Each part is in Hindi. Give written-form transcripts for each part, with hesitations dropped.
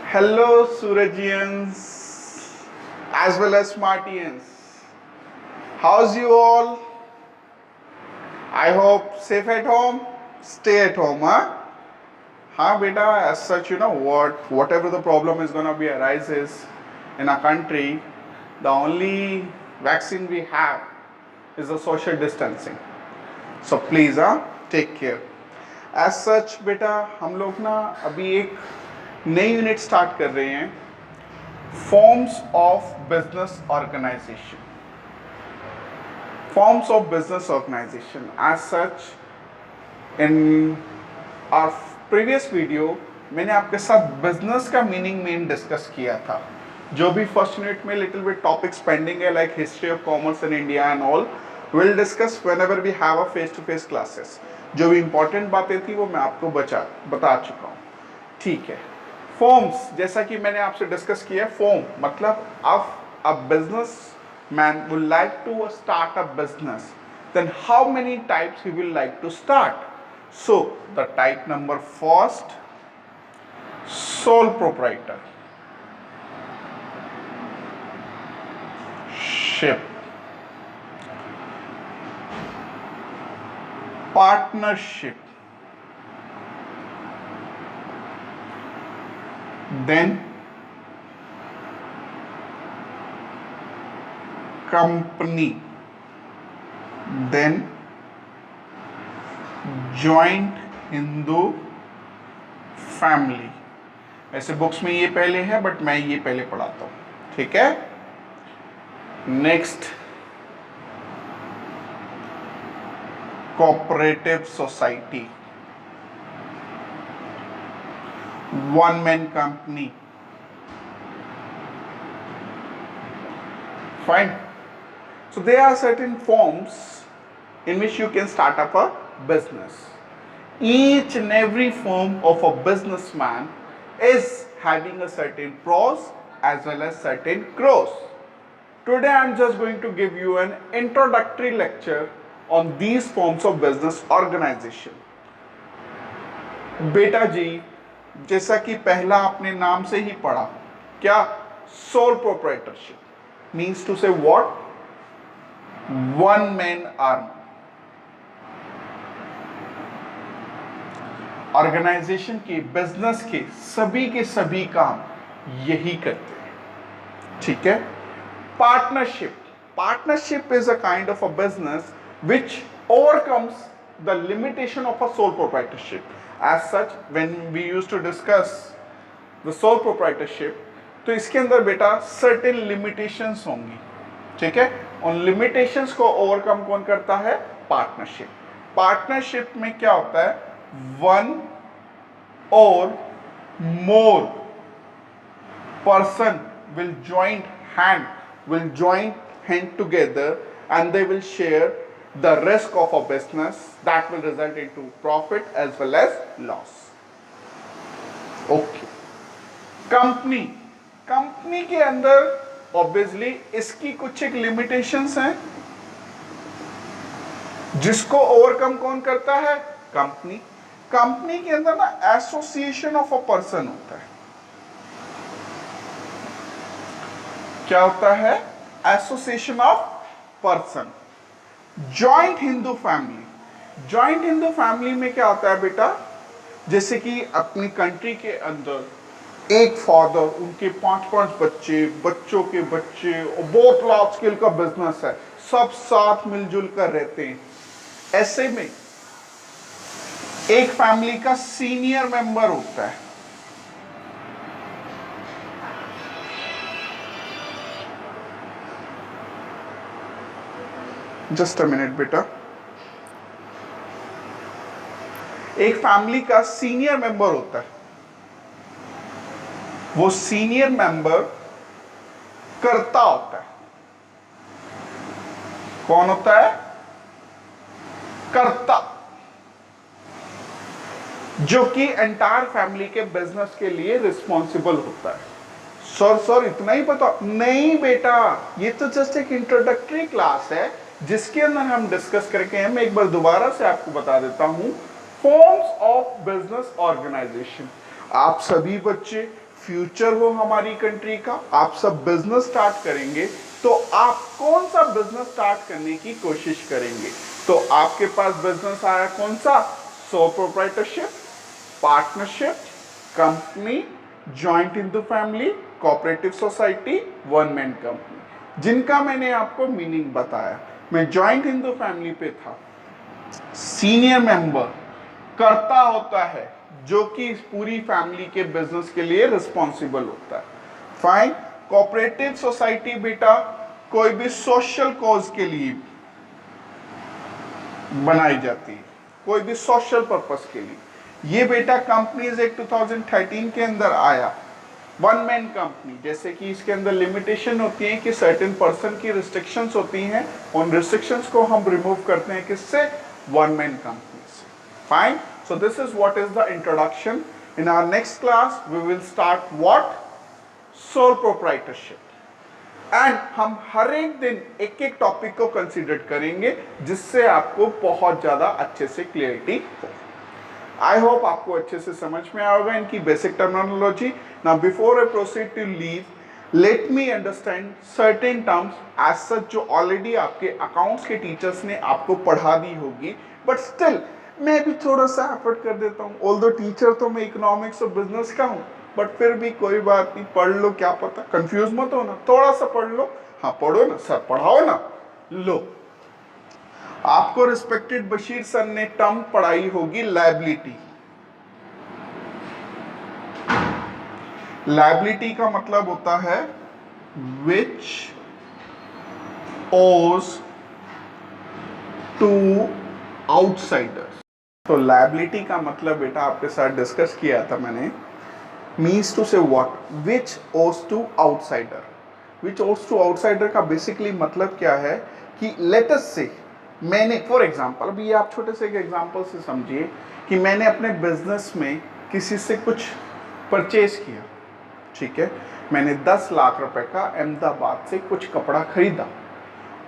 Hello, Surajians, as well as Smartians. How's you all? I hope safe at home. Stay at home, huh? Huh, beta. As such, you know what? Whatever the problem is gonna be arises in our country, the only vaccine we have is the social distancing. So please, take care. As such बेटा हम लोग ना अभी एक नई यूनिट स्टार्ट कर रहे हैं, forms of business organisation. Forms of business organisation as such in our previous video मैंने आपके साथ बिजनेस का मीनिंग मेन डिस्कस किया था. जो भी फर्स्ट यूनिट में लिटिल बिट टॉपिक्स पेंडिंग है like history of commerce in India and all will discuss whenever we have a face to face classes. जो भी इंपॉर्टेंट बातें थी वो मैं आपको बता चुका हूँ. ठीक है. फॉर्म्स जैसा कि मैंने आपसे डिस्कस किया, फॉर्म मतलब अब a businessman would like to start a business, then how many types he will like to start. So the type number first, sole proprietorship, partnership, then company, then joint Hindu family. ऐसे बुक्स में ये पहले है बट मैं ये पहले पढ़ाता हूँ. ठीक है. Next, cooperative society, one man company. Fine. So there are certain forms in which you can start up a business. Each and every form of a businessman is having a certain pros as well as certain pros. Today I am just going to give you an introductory lecture on these forms of business organization. बेटा जी, जैसा कि पहला आपने नाम से ही पढ़ा, क्या sole proprietorship means to say what, one man army. Organisation के बिजनेस के सभी काम यही करते हैं. ठीक है. Partnership is a kind of a business which overcomes the limitation of a sole proprietorship. As such, when we used to discuss the sole proprietorship, तो इसके अंदर बेटा certain limitations होंगी. ठीक है. उन limitations को overcome कौन करता है? पार्टनरशिप में क्या होता है? one or more person will join hand together and they will share the risk of a business that will result into profit as well as loss. Okay. Company के अंदर ऑब्वियसली इसकी कुछ एक लिमिटेशंस हैं जिसको ओवरकम कौन करता है? कंपनी के अंदर ना एसोसिएशन ऑफ अ पर्सन होता है. क्या होता है? Association of person. Joint Hindu family में क्या होता है बेटा? जैसे कि अपनी कंट्री के अंदर एक फादर, उनके 5-5 बच्चे, बच्चों के बच्चे और बहुत लार्ज स्केल का बिजनेस है, सब साथ मिलजुल कर रहते हैं. ऐसे में एक फैमिली का सीनियर मेंबर होता है. जस्ट अ मिनट बेटा. एक फैमिली का सीनियर मेंबर होता है. वो सीनियर मेंबर कर्ता होता है. कौन होता है? कर्ता, जो कि एंटायर फैमिली के बिजनेस के लिए रिस्पॉन्सिबल होता है. सर इतना ही पता? नहीं बेटा, ये तो जस्ट एक इंट्रोडक्टरी क्लास है जिसके अंदर हम डिस्कस करके हैं. मैं एक बार दोबारा से आपको बता देता हूं. Forms of business organisation. आप सभी बच्चे फ्यूचर हो हमारी कंट्री का, आप सब बिजनेस स्टार्ट करेंगे, तो आप कौन सा बिजनेस स्टार्ट करने की कोशिश करेंगे? तो आपके पास बिजनेस आया कौन सा? Sole proprietorship, partnership, company, joint in the family, cooperative society, one man company, जिनका मैंने आपको मीनिंग बताया। मैं जॉइंट इन द फैमिली पे था। सीनियर मेंबर कर्ता होता है जो कि इस पूरी फैमिली के बिजनेस के लिए रिस्पॉन्सिबल होता है। फाइन। कोऑपरेटिव सोसाइटी बेटा कोई भी सोशल कॉज के लिए बनाई जाती है, कोई भी सोशल पर्पस के लिए। ये बेटा कंपनीज एक्ट 2013 के अंदर आया। वन मैन कंपनी, जैसे कि इसके अंदर लिमिटेशन होती है कि सर्टेन पर्सन की रिस्ट्रिक्शंस होती हैं, उन रिस्ट्रिक्शंस को हम रिमूव करते हैं किससे? वन मैन कंपनी से। Fine. So this is what is the introduction. In our next class, we will start what? Sole proprietorship. And हम हर एक दिन एक एक टॉपिक को कंसिडर करेंगे जिससे आपको बहुत ज़्यादा अच्छे से क्लियरिटी हो। I hope आपको अच्छे से समझ में आएगा इनकी basic terminology. Now before I proceed to leave, let me understand certain terms as such जो ऑलरेडी आपके अकाउंट्स के टीचर्स ने आपको पढ़ा दी होगी, but still मैं भी थोड़ा सा एफर्ट कर देता हूँ। ऑल्दो टीचर तो मैं इकोनॉमिक्स और बिजनेस का हूँ, बट फिर भी कोई बात नहीं, पढ़ लो, क्या पता, कंफ्यूज मत हो ना, थोड़ा सा पढ़ लो। हाँ पढ़ो ना सर, पढ़ाओ ना। लो, आपको रिस्पेक्टेड बशीर सर ने टर्म पढ़ाई होगी लायबिलिटी। लायबिलिटी का मतलब होता है विच ओज टू आउटसाइडर्स। तो लायबिलिटी का मतलब बेटा आपके साथ डिस्कस किया था मैंने, मीन्स टू से व्हाट? विच ओज टू आउटसाइडर। विच ओज टू आउटसाइडर का बेसिकली मतलब क्या है कि लेट अस से मैंने, फॉर एग्जांपल, अभी आप छोटे से एक एग्जांपल से समझिए कि मैंने अपने बिजनेस में किसी से कुछ परचेज किया, ठीक है, मैंने 10 लाख रुपए का अहमदाबाद से कुछ कपड़ा खरीदा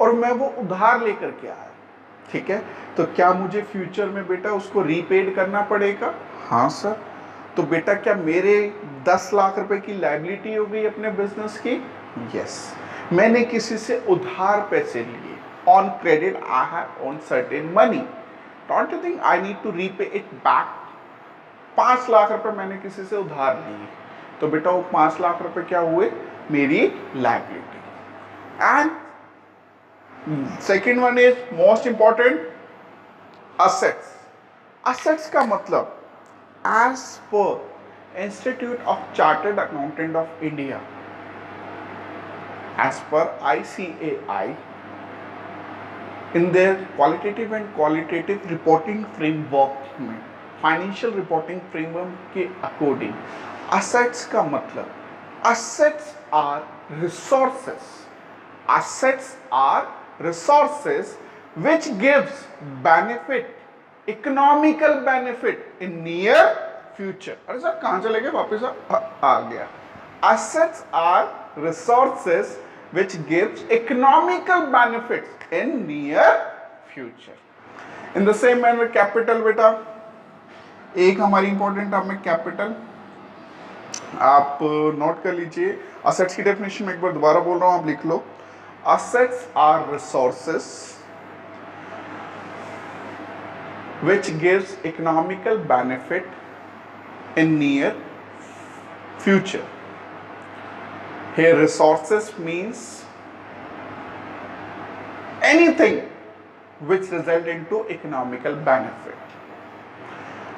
और मैं वो उधार लेकर के आया, ठीक है, तो क्या मुझे फ्यूचर में बेटा उसको रीपेड करना पड़ेगा? हाँ सर। तो बेटा क्या मेरे 10 लाख रुपए की लायबिलिटी हो गई अपने बिजनेस की? यस। मैंने किसी से उधार पैसे लिए, on credit I have on certain money, don't you think I need to repay it back? 5 lakh रुपए मैंने किसी से उधार लिए, तो बेटा वो 5 लाख रुपए क्या हुए? मेरी liability. And second one is most important, assets. Assets का मतलब as per institute of chartered accountant of India, as per ICAI, in their qualitative and qualitative reporting framework में, फाइनेंशियल रिपोर्टिंग फ्रेमवर्क के अकॉर्डिंग असेट्स का मतलब, assets are resources. Assets are resources which gives benefit, economical benefit in near future. अरे सर कहाँ चले गए? वापस आ गया। Assets are resources which gives economical benefits in near future. In the same manner capital बेटा, एक हमारी इंपॉर्टेंट टर्म है कैपिटल, आप नोट कर लीजिए। असेट्स की डेफिनेशन में एक बार दोबारा बोल रहा हूं, आप लिख लो। Assets are resources which gives economical benefit in near future. Here resources means anything which result into economical benefit.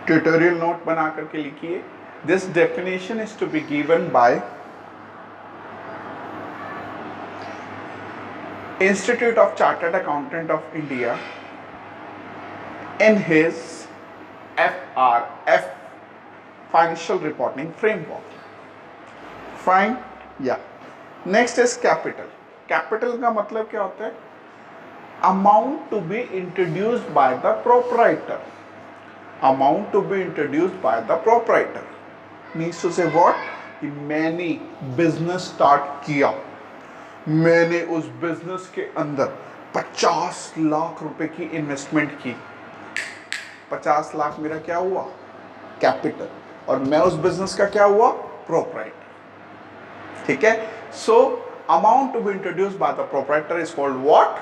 Tutorial note बना करके लिखिए। This definition is to be given by Institute of Chartered Accountant of India in his FRF, Financial Reporting Framework. Fine? Yeah. Next is capital. Capital का मतलब क्या होता है? Amount to be introduced by the proprietor. Amount to be introduced by the proprietor. Means to say what? कि मैंने business start किया, मैंने उस बिजनेस के अंदर 50 लाख रुपए की इन्वेस्टमेंट की, 50 लाख मेरा क्या हुआ? कैपिटल, और मैं उस बिजनेस का क्या हुआ? प्रोप्राइटर। ठीक है. So amount to be introduced by the proprietor is called what?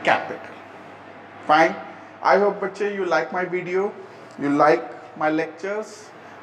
Capital. Fine. I hope बच्चे you like my video, you like my lectures.